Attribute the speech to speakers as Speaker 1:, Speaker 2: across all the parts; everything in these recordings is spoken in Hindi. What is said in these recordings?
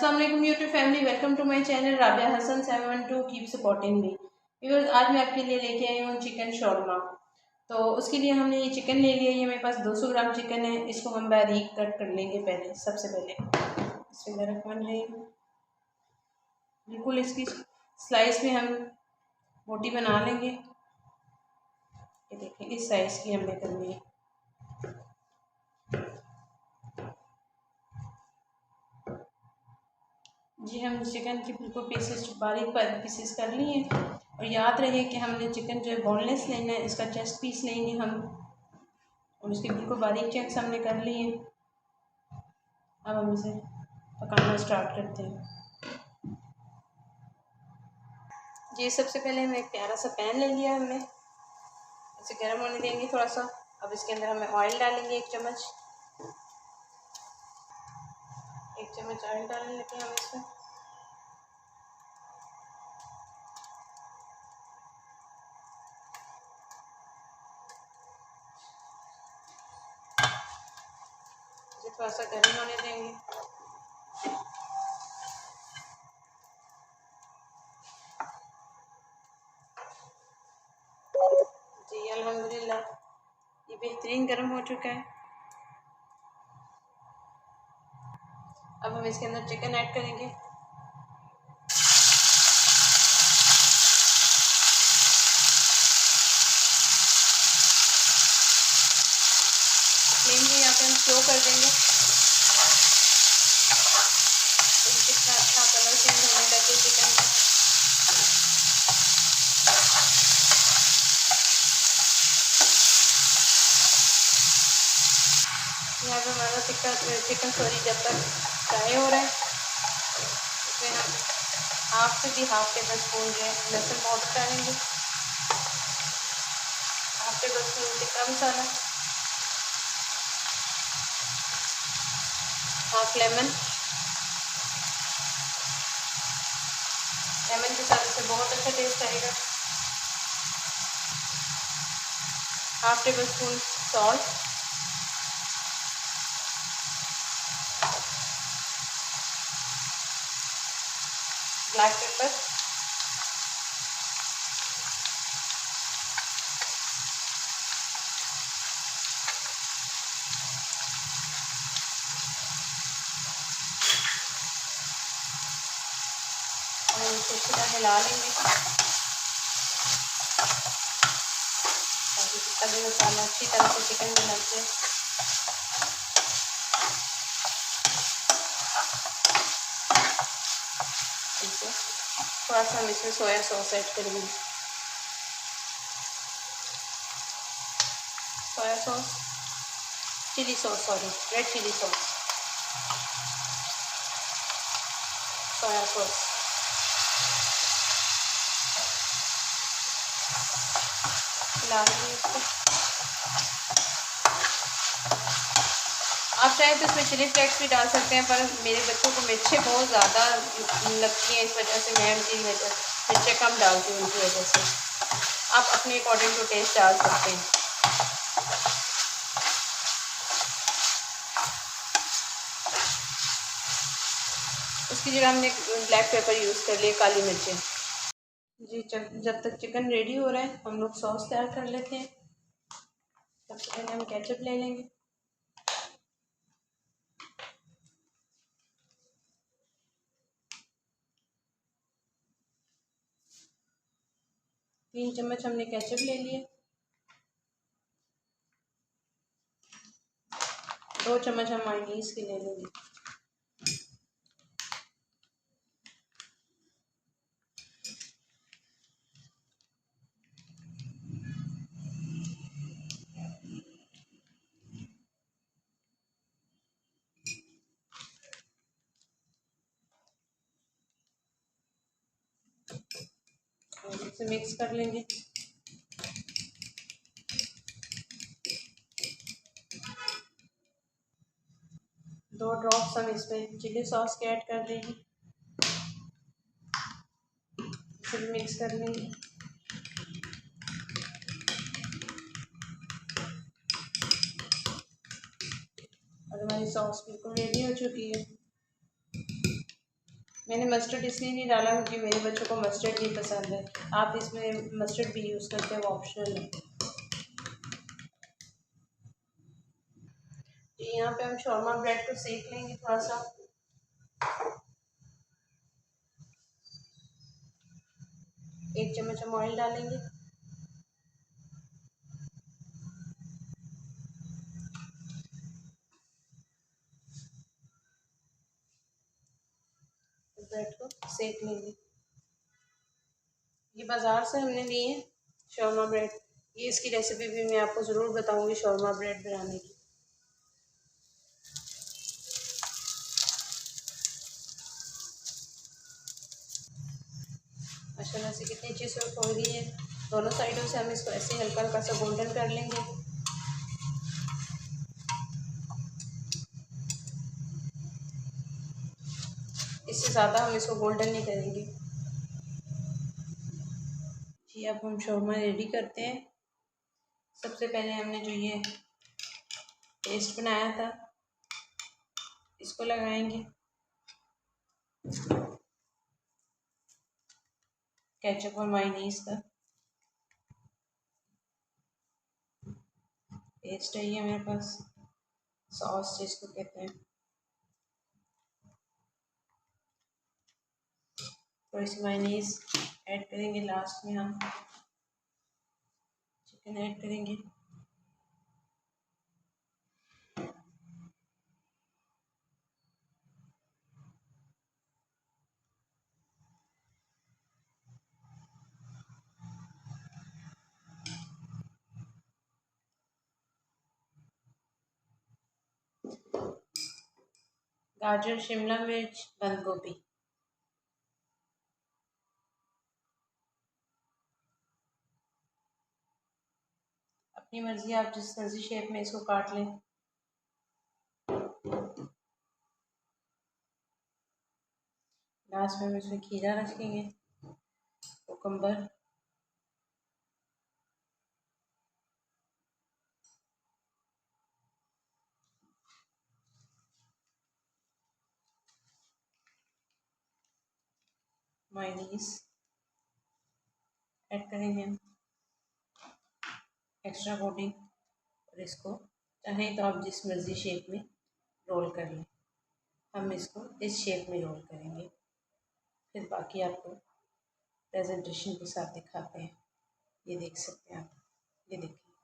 Speaker 1: अस्सलाम वालेकुम YouTube family, welcome to my channel Rabia Hasan 712। Keep supporting me viewers. आज मैं आपके लिए लेके आई हूँ चिकन शौरमा। तो उसके लिए हमने ये चिकन ले लिया। ये मेरे पास 200 ग्राम चिकन है। इसको हम बारीक कट कर लेंगे। पहले सबसे पहले बिस्मिल्लाहिर्रहमानिर्रहीम, बिल्कुल इसकी स्लाइस में हम मोटी बना लेंगे। ये देखिए, इस साइज़ की हमने करनी है। जी, हम चिकन की बिल्कुल पीसेस बारीक पीसेस कर लिए। और याद रहे कि हमने चिकन जो है बोनलेस लेना है, इसका चेस्ट पीस लेंगे हम। और इसके बिल्कुल बारीक चंक्स हमने कर लिए। अब हम इसे पकाना स्टार्ट करते हैं। जी, सबसे पहले हमें एक प्यारा सा पैन ले लिया हमने। इसे गर्म होने देंगे थोड़ा सा। अब इसके अंदर हमें ऑयल डालेंगे, एक चम्मच ऑयल डाल लेते हैं हम इसमें। इसे थोड़ा सा गर्म होने देंगे। जी अल्हम्दुलिल्लाह, ये बेहतरीन गर्म हो चुका है। अब हम इसके अंदर चिकन ऐड करेंगे। फ्लेम को यहाँ पे हम स्लो कर देंगे। कितना अच्छा कलर चेंज होने लगे चिकन का। यहाँ पे हमारा चिकन जब तक फ्राई हो रहा है, इसमें हम हाफ टेबल स्पून जो है लहसुन पाउडर डालेंगे। Half table spoon tikka masala, half lemon के साथ इसे बहुत अच्छा टेस्ट आएगा। Half table spoon salt, black pepper, और इसे अच्छी तरह हिला लेंगे ताकि टिक्का भी मसाला अच्छी तरह से चिकन में लग जाए। थोड़ा सा हम इसमें सोया सॉस ऐड करेंगे। Soya sauce, chilli sauce, sorry red chilli sauce, soya sauce. मिला देंगे इसको। आप चाहें तो इसमें चिली फ्लेक्स भी डाल सकते हैं, पर मेरे बच्चों को मिर्चें बहुत ज़्यादा लगती हैं, इस वजह से मैं मिर्चें कम डालती हूँ। उनकी वजह से आप अपने अकॉर्डिंग टू टेस्ट डाल सकते हैं। उसकी जगह हमने ब्लैक पेपर यूज़ कर लिए, काली मिर्चें। जी, जब तक चिकन रेडी हो रहा है, हम लोग सॉस तैयार कर लेते हैं। सबसे पहले हम केचप ले लेंगे। 3 चम्मच हमने केचप ले लिए। 2 चम्मच हम मायोनीज़ की ले लेंगे। और इसे मिक्स कर लेंगे। दो ड्रॉप्स हम इसमें चिली सॉस के ऐड कर देंगे। इसे मिक्स कर लेंगे। और हमारी सॉस बिल्कुल रेडी हो चुकी है। मैंने मस्टर्ड इसलिए नहीं डाला क्योंकि मेरे बच्चों को मस्टर्ड नहीं पसंद है। आप इसमें मस्टर्ड भी यूज़ करते हैं, वो ऑप्शनल है। जी, यहाँ पे हम शौरमा ब्रेड को सेक लेंगे थोड़ा सा। एक चम्मच हम ऑयल डालेंगे। ब्रेड को सेक लेंगे। ये बाज़ार से हमने लिए हैं शौरमा ब्रेड। ये इसकी रेसिपी भी मैं आपको ज़रूर बताऊंगी शौरमा ब्रेड बनाने की। माशाल्लाह से कितनी अच्छी से हो गई है। दोनों साइडों से हम इसको ऐसे हल्का हल्का सा गोल्डन कर लेंगे। इससे ज़्यादा हम इसको गोल्डन नहीं करेंगे। जी, अब हम शौरमा रेडी करते हैं। सबसे पहले हमने जो ये पेस्ट बनाया था इसको लगाएंगे। केचप और मायोनीज का पेस्ट है ये मेरे पास, सॉस जिसको कहते हैं। थोड़ी सी मायोनीज ऐड करेंगे लास्ट में। हम चिकन ऐड करेंगे। गाजर, शिमला मिर्च, बंद गोभी। अपनी मर्जी, आप जिस मर्जी शेप में इसको काट लें। लास्ट में हम इसमें खीरा रखेंगे, कुकम्बर, मायोनीज ऐड करेंगे हम, एक्स्ट्रा कोटिंग। और इसको चाहें तो आप जिस मर्जी शेप में रोल कर लें। हम इसको इस शेप में रोल करेंगे, फिर बाकी आपको प्रेजेंटेशन के साथ दिखाते हैं। ये देख सकते हैं आप, ये देखिए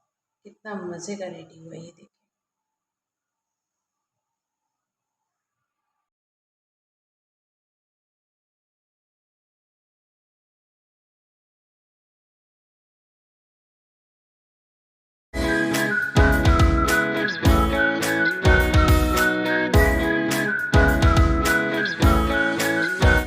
Speaker 1: कितना मज़े का रेडी हुआ है। ये देखिए।